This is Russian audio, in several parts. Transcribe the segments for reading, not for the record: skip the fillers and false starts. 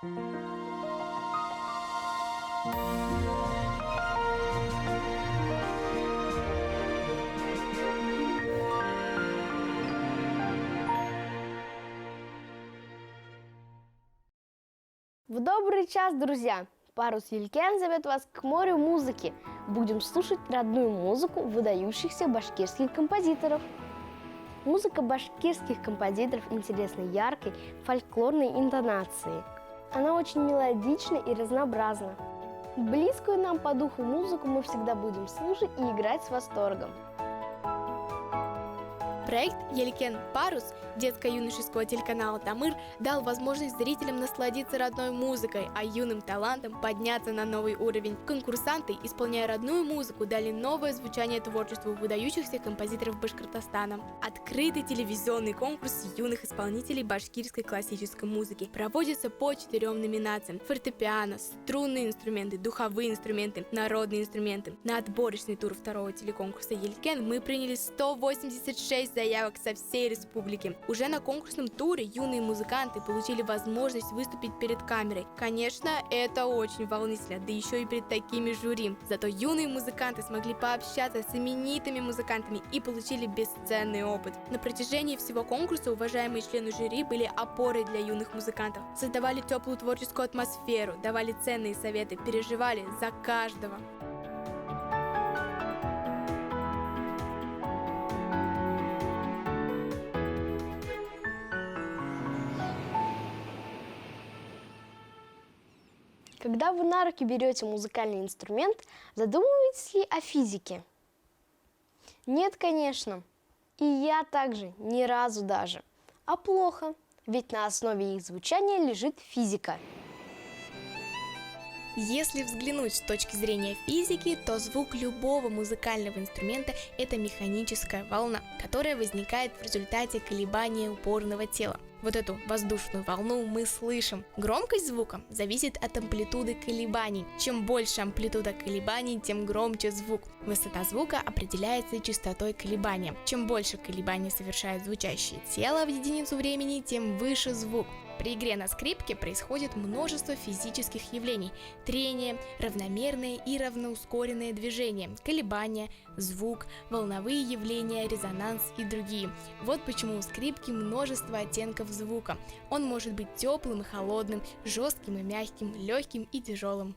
В добрый час, друзья! Парус Елькен зовет вас к морю музыки. Будем слушать родную музыку выдающихся башкирских композиторов. Музыка башкирских композиторов интересна яркой фольклорной интонацией. Она очень мелодична и разнообразна. Близкую нам по духу музыку мы всегда будем слушать и играть с восторгом. Проект «Елькен Парус» детско-юношеского телеканала «Тамыр» дал возможность зрителям насладиться родной музыкой, а юным талантам подняться на новый уровень. Конкурсанты, исполняя родную музыку, дали новое звучание творчеству выдающихся композиторов Башкортостана. Открытый телевизионный конкурс юных исполнителей башкирской классической музыки проводится по 4 номинациям: фортепиано, струнные инструменты, духовые инструменты, народные инструменты. На отборочный тур второго телеконкурса «Елькен» мы приняли 186 заявок со всей республики. Уже на конкурсном туре юные музыканты получили возможность выступить перед камерой. Конечно, это очень волнительно, да еще и перед такими жюри. Зато юные музыканты смогли пообщаться с именитыми музыкантами и получили бесценный опыт. На протяжении всего конкурса уважаемые члены жюри были опорой для юных музыкантов, создавали теплую творческую атмосферу, давали ценные советы, переживали за каждого. Когда вы на руки берете музыкальный инструмент, задумываетесь ли о физике? Нет, конечно. И я также, ни разу даже. А плохо, ведь на основе их звучания лежит физика. Если взглянуть с точки зрения физики, то звук любого музыкального инструмента – это механическая волна, которая возникает в результате колебания упорного тела. Вот эту воздушную волну мы слышим. Громкость звука зависит от амплитуды колебаний. Чем больше амплитуда колебаний, тем громче звук. Высота звука определяется частотой колебания. Чем больше колебаний совершает звучащее тело в единицу времени, тем выше звук. При игре на скрипке происходит множество физических явлений: трение, равномерное и равноускоренное движение, колебания, звук, волновые явления, резонанс и другие. Вот почему у скрипки множество оттенков звука. Он может быть теплым и холодным, жестким и мягким, легким и тяжелым.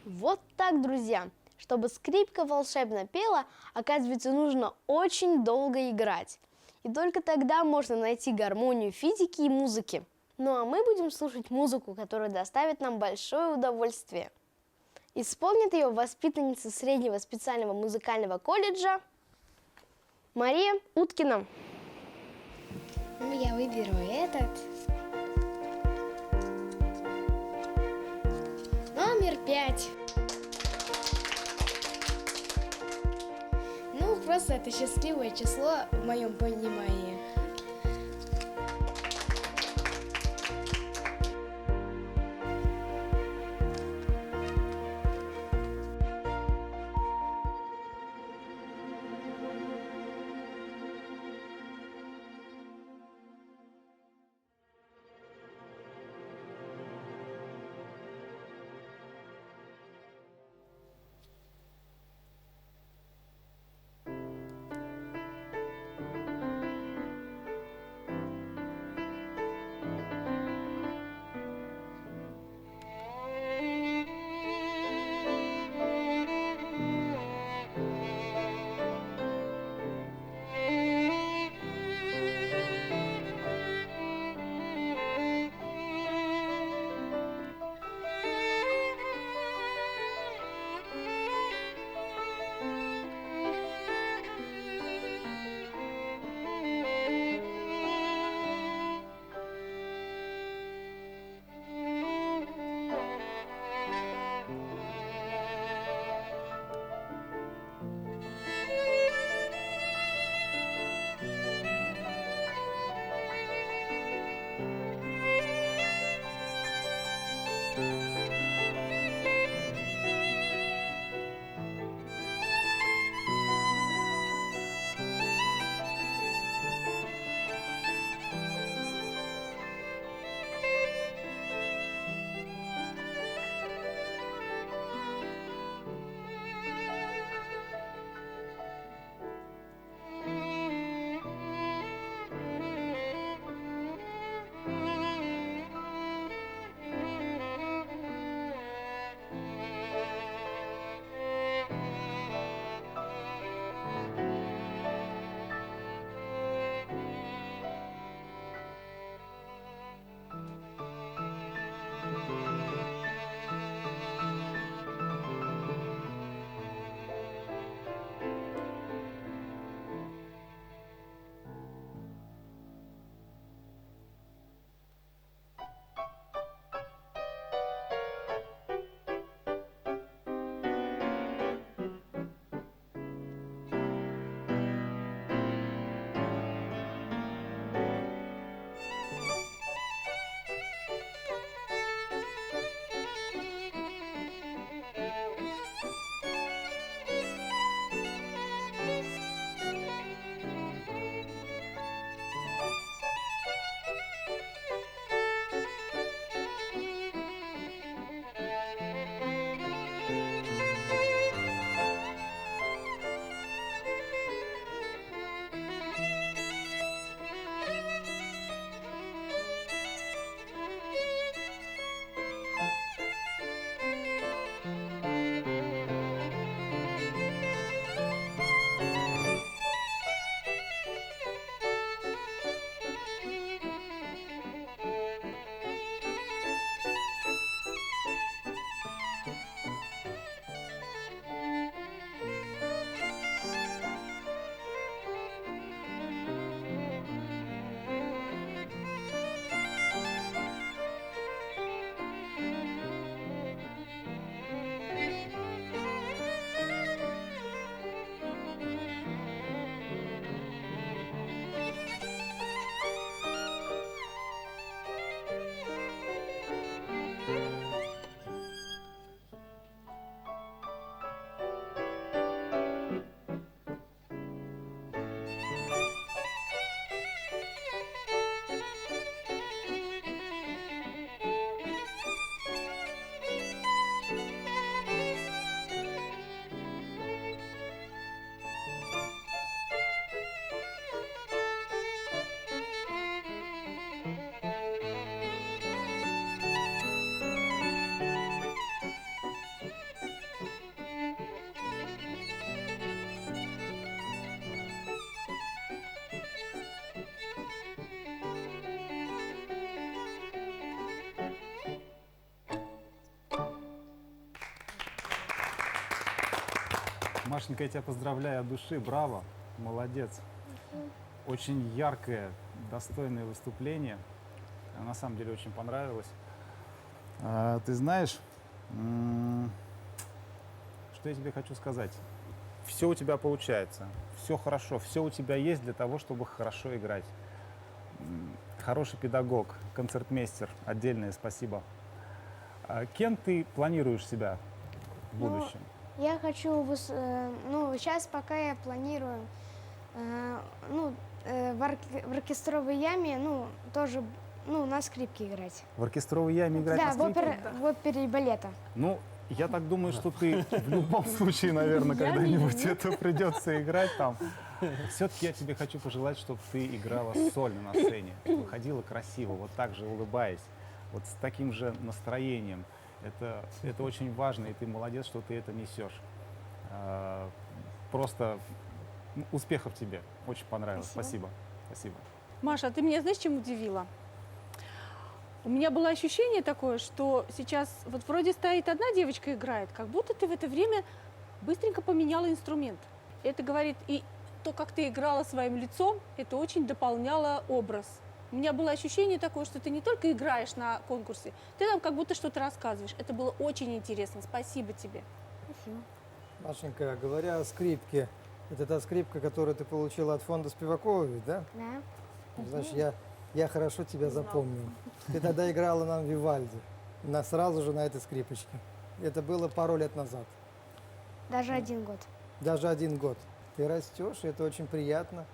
Вот так, друзья. Чтобы скрипка волшебно пела, оказывается, нужно очень долго играть. И только тогда можно найти гармонию физики и музыки. Ну а мы будем слушать музыку, которая доставит нам большое удовольствие. Исполнит ее воспитанница среднего специального музыкального колледжа Мария Уткина. Ну, я выберу этот. Номер 5. Ну, просто это счастливое число в моем понимании. Машенька, я тебя поздравляю от души, браво, молодец. Очень яркое, достойное выступление. На самом деле очень понравилось. Ты знаешь, что я тебе хочу сказать? Все у тебя получается, все хорошо, все у тебя есть для того, чтобы хорошо играть. Хороший педагог, концертмейстер, отдельное спасибо. Кем ты планируешь себя в Ну, будущем? Я хочу, ну, сейчас пока я планирую, в оркестровой яме, ну, тоже, ну, на скрипке играть. В оркестровой яме играть на Да, скрипке? в опере балета. Ну, я так думаю, что ты в любом случае, наверное, когда-нибудь это придется играть там. Все-таки я тебе хочу пожелать, чтобы ты играла сольно на сцене, выходила красиво, вот так же улыбаясь, вот с таким же настроением. Это очень важно, и ты молодец, что ты это несешь. Просто успехов тебе. Очень понравилось. Спасибо. Спасибо. Маша, ты меня знаешь, чем удивила? У меня было ощущение такое, что сейчас вот вроде стоит одна девочка играет, как будто ты в это время быстренько поменяла инструмент. Это говорит, и то, как ты играла своим лицом, это очень дополняло образ. У меня было ощущение такое, что ты не только играешь на конкурсе, ты там как будто что-то рассказываешь. Это было очень интересно. Спасибо тебе. Спасибо. Машенька, говоря о скрипке, это та скрипка, которую ты получила от фонда Спивакова, ведь, да? Да. Значит, я хорошо тебя запомнил. Ты тогда играла нам Вивальди, сразу же на этой скрипочке. Это было пару лет назад, Даже 1 год. даже 1 год. Ты растешь, и это очень приятно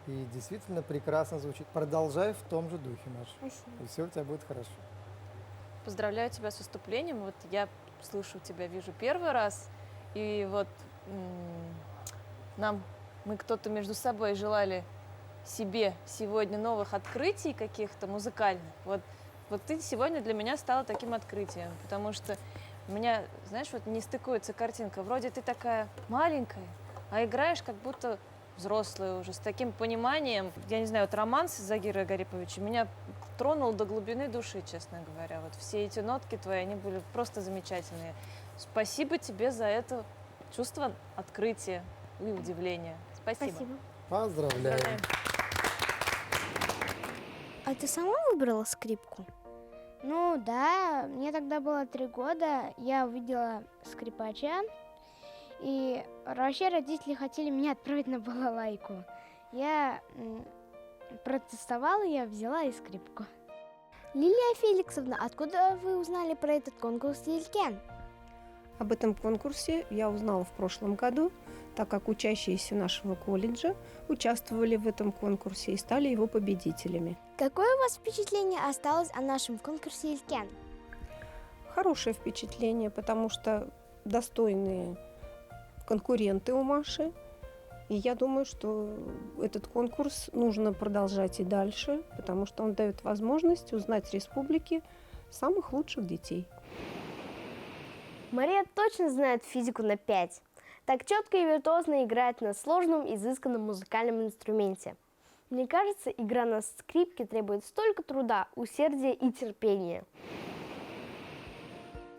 и действительно прекрасно звучит. Продолжай в том же духе, Маша, Спасибо. и все у тебя будет хорошо. Поздравляю тебя с выступлением. Вот я слышу тебя, вижу первый раз. И вот мы кто-то между собой желали себе сегодня новых открытий каких-то музыкальных. Вот ты сегодня для меня стала таким открытием, потому что у меня, знаешь, вот не стыкуется картинка. Вроде ты такая маленькая, а играешь как будто взрослая уже, с таким пониманием. Я не знаю, вот романс Загира Гариповича меня тронул до глубины души, честно говоря. Вот все эти нотки твои, они были просто замечательные. Спасибо тебе за это чувство открытия и удивления. Спасибо. Спасибо. Поздравляю. Поздравляем. А ты сама выбрала скрипку? Ну да, мне тогда было 3 года, я увидела скрипача, и вообще родители хотели меня отправить на балалайку. Я протестовала, я взяла и скрипку. Лилия Феликсовна, откуда вы узнали про этот конкурс Елькен? Об этом конкурсе я узнала в прошлом году, так как учащиеся нашего колледжа участвовали в этом конкурсе и стали его победителями. Какое у вас впечатление осталось о нашем конкурсе Елькен? Хорошее впечатление, потому что достойные конкуренты у Маши. И я думаю, что этот конкурс нужно продолжать и дальше, потому что он дает возможность узнать республики самых лучших детей. Мария точно знает физику на 5. Так четко и виртуозно играет на сложном, изысканном музыкальном инструменте. Мне кажется, игра на скрипке требует столько труда, усердия и терпения.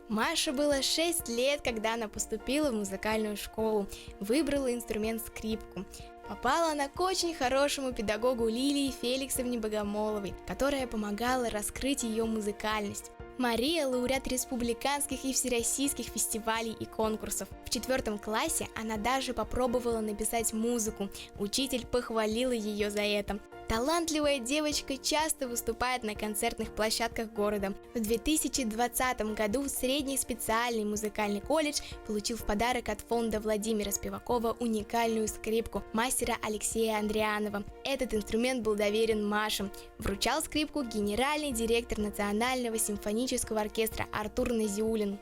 Маше было 6 лет, когда она поступила в музыкальную школу, выбрала инструмент скрипку. Попала она к очень хорошему педагогу Лилии Феликсовне Богомоловой, которая помогала раскрыть ее музыкальность. Мария – лауреат республиканских и всероссийских фестивалей и конкурсов. В 4 классе она даже попробовала написать музыку. Учитель похвалила ее за это. Талантливая девочка часто выступает на концертных площадках города. В 2020 году средний специальный музыкальный колледж получил в подарок от фонда Владимира Спивакова уникальную скрипку мастера Алексея Андрианова. Этот инструмент был доверен Маше. Вручал скрипку генеральный директор Национального симфонического оркестра Артур Назиуллин.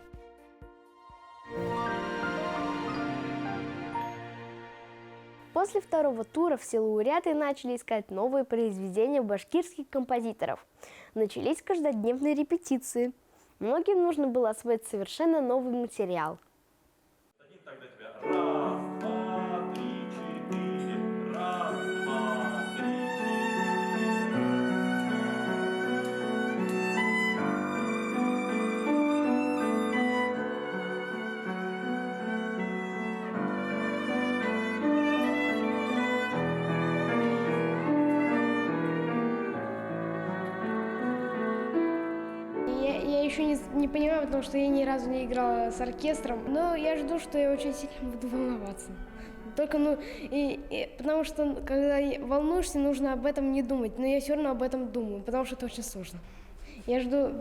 После 2-го тура все лауреаты начали искать новые произведения башкирских композиторов. Начались каждодневные репетиции. Многим нужно было освоить совершенно новый материал. еще не понимаю, потому что я ни разу не играла с оркестром. Но я жду, что я очень сильно буду волноваться. Только, потому что, когда волнуешься, нужно об этом не думать. Но я все равно об этом думаю, потому что это очень сложно. Я жду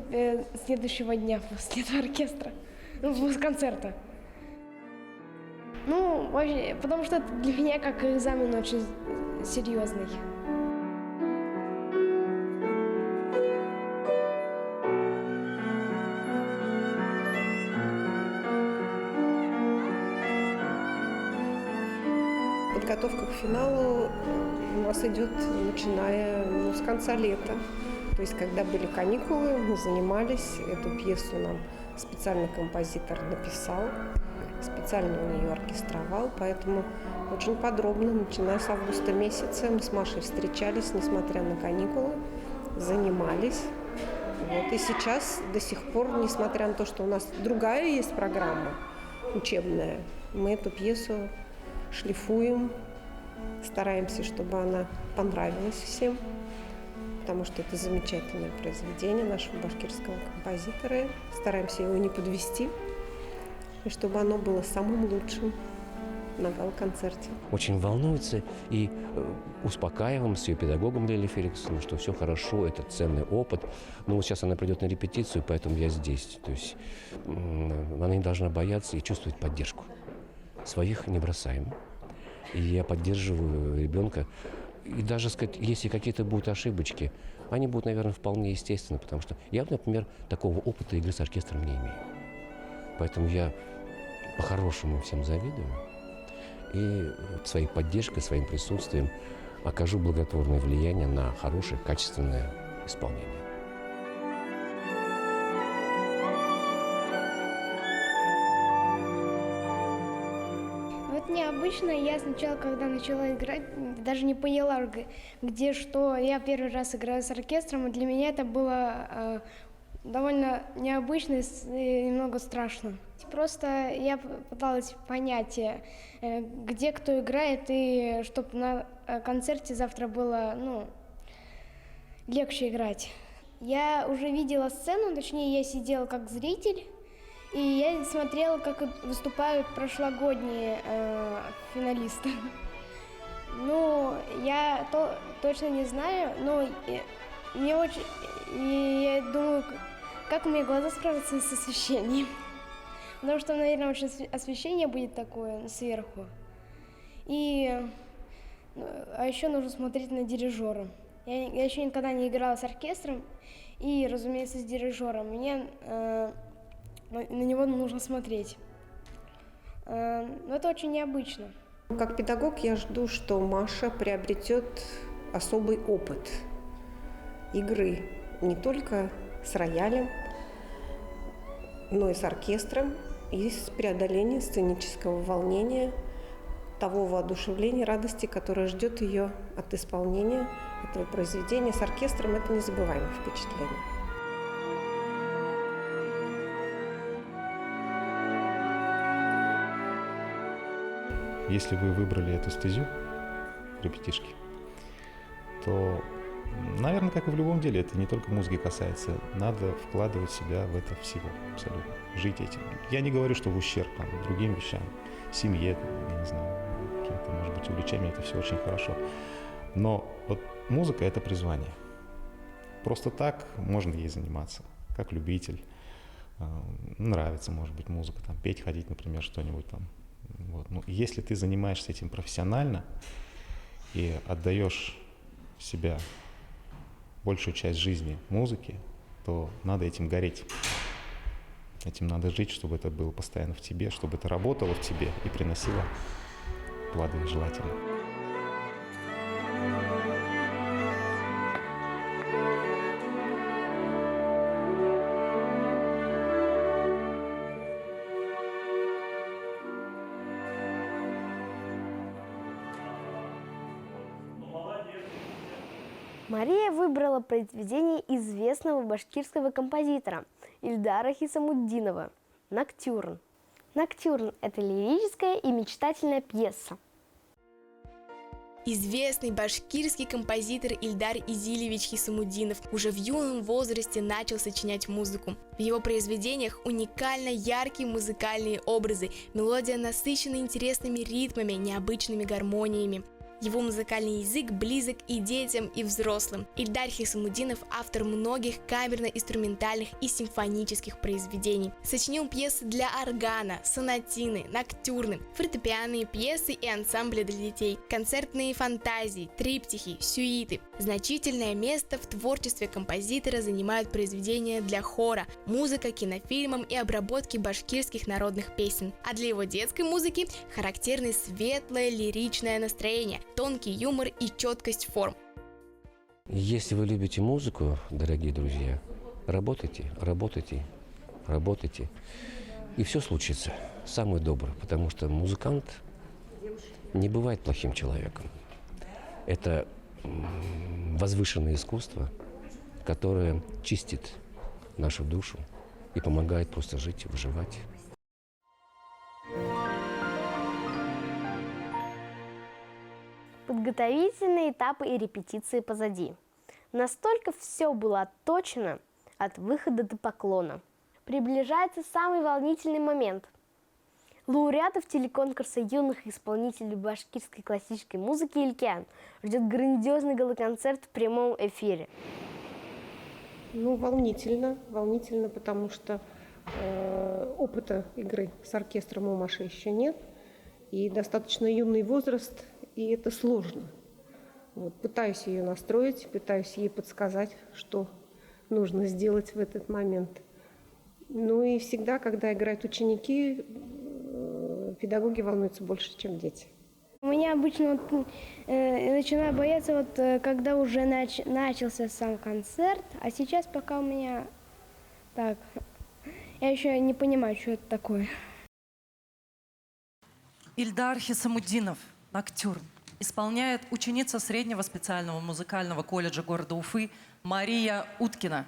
следующего дня после этого оркестра, после концерта. Вообще, потому что это для меня как экзамен очень серьезный. Подготовка к финалу у нас идет, начиная с конца лета. То есть, когда были каникулы, мы занимались. Эту пьесу нам специальный композитор написал, специально он ее оркестровал, поэтому очень подробно, начиная с августа месяца, мы с Машей встречались, несмотря на каникулы, занимались. И сейчас до сих пор, несмотря на то, что у нас другая есть программа учебная, мы эту пьесу шлифуем, стараемся, чтобы она понравилась всем, потому что это замечательное произведение нашего башкирского композитора. Стараемся его не подвести, и чтобы оно было самым лучшим на гала-концерте. Очень волнуется и успокаиваем с ее педагогом Лилией Феликсовной, что все хорошо, это ценный опыт. Но вот сейчас она придет на репетицию, поэтому я здесь. То есть она не должна бояться и чувствовать поддержку. Своих не бросаем. И я поддерживаю ребенка. И даже, сказать, если какие-то будут ошибочки, они будут, наверное, вполне естественны, потому что я, например, такого опыта игры с оркестром не имею. Поэтому я по-хорошему всем завидую и своей поддержкой, своим присутствием окажу благотворное влияние на хорошее, качественное исполнение. Необычно, я сначала, когда начала играть, даже не поняла, где что. Я первый раз играю с оркестром, и для меня это было довольно необычно и немного страшно. Просто я пыталась понять, где кто играет, и чтобы на концерте завтра было легче играть. Я уже видела сцену, точнее, я сидела как зритель, и я смотрела, как выступают прошлогодние финалисты. Я точно не знаю, но мне очень... я думаю, как у меня глаза справятся с освещением. Потому что, наверное, очень освещение будет такое сверху. А еще нужно смотреть на дирижера. Я еще никогда не играла с оркестром, и, разумеется, с дирижером. Мне на него нужно смотреть. Но это очень необычно. Как педагог я жду, что Маша приобретет особый опыт игры не только с роялем, но и с оркестром, и с преодолением сценического волнения, того воодушевления, радости, которое ждет ее от исполнения этого произведения. С оркестром это незабываемое впечатление. Если вы выбрали эту стезю, репетишки, то, наверное, как и в любом деле, это не только музыки касается, надо вкладывать себя в это всего абсолютно, жить этим. Я не говорю, что в ущерб другим вещам, семье, я не знаю, каким-то, может быть, увлечениям, это все очень хорошо. Но вот музыка — это призвание. Просто так можно ей заниматься, как любитель. Нравится, может быть, музыка, петь, ходить, например, что-нибудь там. Вот. Но если ты занимаешься этим профессионально и отдаешь себя, большую часть жизни музыке, то надо этим гореть. Этим надо жить, чтобы это было постоянно в тебе, чтобы это работало в тебе и приносило плоды желательно. Мария выбрала произведение известного башкирского композитора Ильдара Хисамуддинова «Ноктюрн». «Ноктюрн» — это лирическая и мечтательная пьеса. Известный башкирский композитор Ильдар Изилевич Хисамудинов уже в юном возрасте начал сочинять музыку. В его произведениях уникально яркие музыкальные образы, мелодия насыщена интересными ритмами, необычными гармониями. Его музыкальный язык близок и детям, и взрослым. Ильдар Хисамудинов – автор многих камерно-инструментальных и симфонических произведений. Сочинил пьесы для органа, сонатины, ноктюрны, фортепианные пьесы и ансамбли для детей, концертные фантазии, триптихи, сюиты. Значительное место в творчестве композитора занимают произведения для хора, музыка кинофильмам и обработки башкирских народных песен. А для его детской музыки характерны светлое лиричное настроение, тонкий юмор и четкость форм. Если вы любите музыку, дорогие друзья, работайте, работайте, работайте, и все случится. Самый добрый, потому что музыкант не бывает плохим человеком. Это возвышенное искусство, которое чистит нашу душу и помогает просто жить и выживать. Подготовительные этапы и репетиции позади. Настолько все было отточено от выхода до поклона. Приближается самый волнительный момент. Лауреатов телеконкурса юных исполнителей башкирской классической музыки «Илькян» ждет грандиозный галоконцерт в прямом эфире. Ну, волнительно, потому что опыта игры с оркестром у Маши еще нет. И достаточно юный возраст, и это сложно. Вот, пытаюсь ее настроить, пытаюсь ей подсказать, что нужно сделать в этот момент. Ну и всегда, когда играют ученики, педагоги волнуются больше, чем дети. У меня обычно начинаю бояться, когда уже начался сам концерт, а сейчас пока у меня так, я еще не понимаю, что это такое. Ильдар Хисамудинов, «Ноктюрн», исполняет ученица среднего специального музыкального колледжа города Уфы Мария Уткина.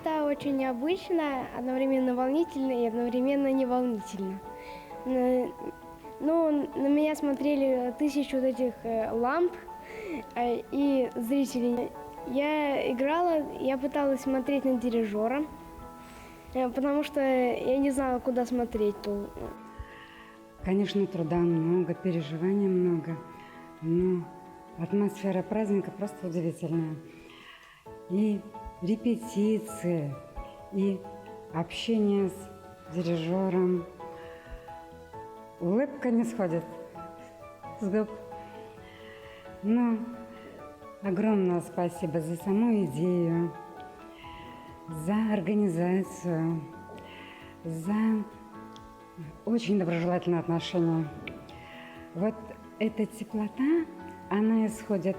это очень необычно, одновременно волнительно и одновременно не волнительно. Ну, на меня смотрели 1000 вот этих ламп и зрителей. Я играла, я пыталась смотреть на дирижера, потому что я не знала, куда смотреть. Конечно, труда много, переживаний много, но атмосфера праздника просто удивительная. И репетиции, и общение с дирижером. Улыбка не сходит с губ. Но огромное спасибо за саму идею, за организацию, за очень доброжелательное отношение. Вот эта теплота, она исходит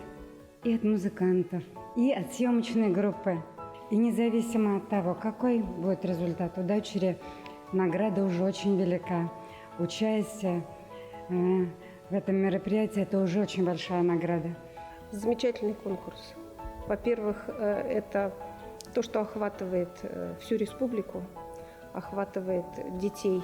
и от музыкантов, и от съемочной группы. И независимо от того, какой будет результат у дочери, награда уже очень велика. Участие в этом мероприятии – это уже очень большая награда. Замечательный конкурс. Во-первых, это то, что охватывает всю республику, охватывает детей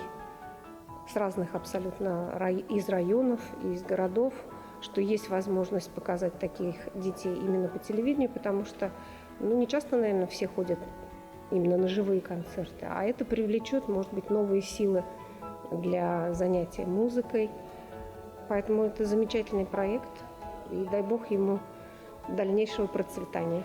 с разных абсолютно из районов, из городов, что есть возможность показать таких детей именно по телевидению, потому что не часто, наверное, все ходят именно на живые концерты, а это привлечет, может быть, новые силы для занятия музыкой. Поэтому это замечательный проект, и дай бог ему дальнейшего процветания.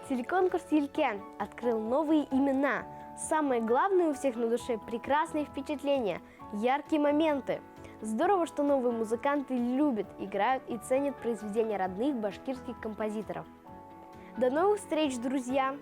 Телеконкурс «Юлькен» открыл новые имена. Самое главное у всех на душе – прекрасные впечатления, яркие моменты. Здорово, что новые музыканты любят, играют и ценят произведения родных башкирских композиторов. До новых встреч, друзья!